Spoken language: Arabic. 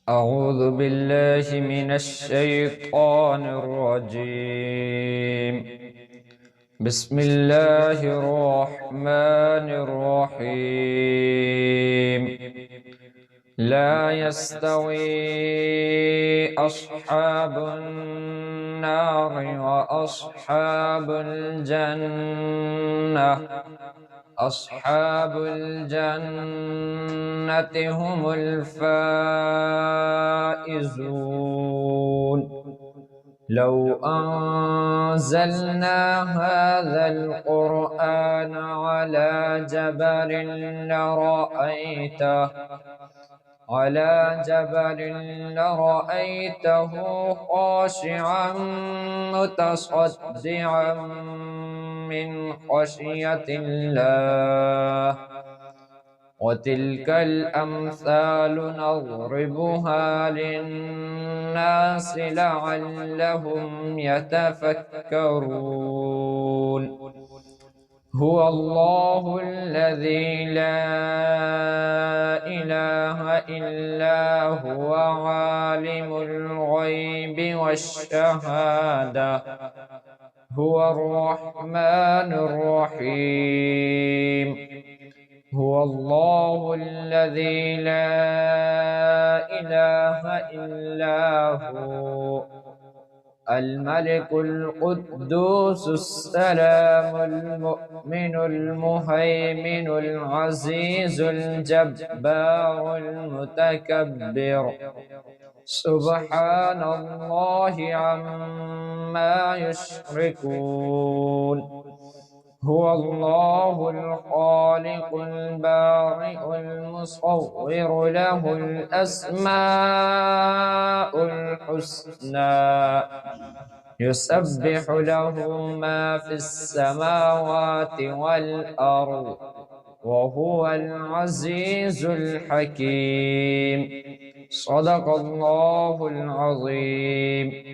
أعوذ بالله من الشيطان الرجيم. بسم الله الرحمن الرحيم. لا يستوي أصحاب النار وأصحاب الجنة. أصحاب الجنة هم الفائزون. لو أنزلنا هذا القرآن على جبل لرأيته خاشعا متصدعا من خشية الله. وتلك الأمثال نضربها للناس لعلهم يتفكرون. هو الله الذي لا إله إلا هو عالم الغيب والشهادة. هو الرحمن الرحيم. هو الله الذي لا إله إلا هو الملك القدوس السلام المؤمن المهيمن العزيز الجبار المتكبر. سبحان الله عما يشركون. هو الله الخالق البارئ المصور له الأسماء الحسنى يسبح له ما في السماوات والأرض وهو العزيز الحكيم. صدق الله العظيم.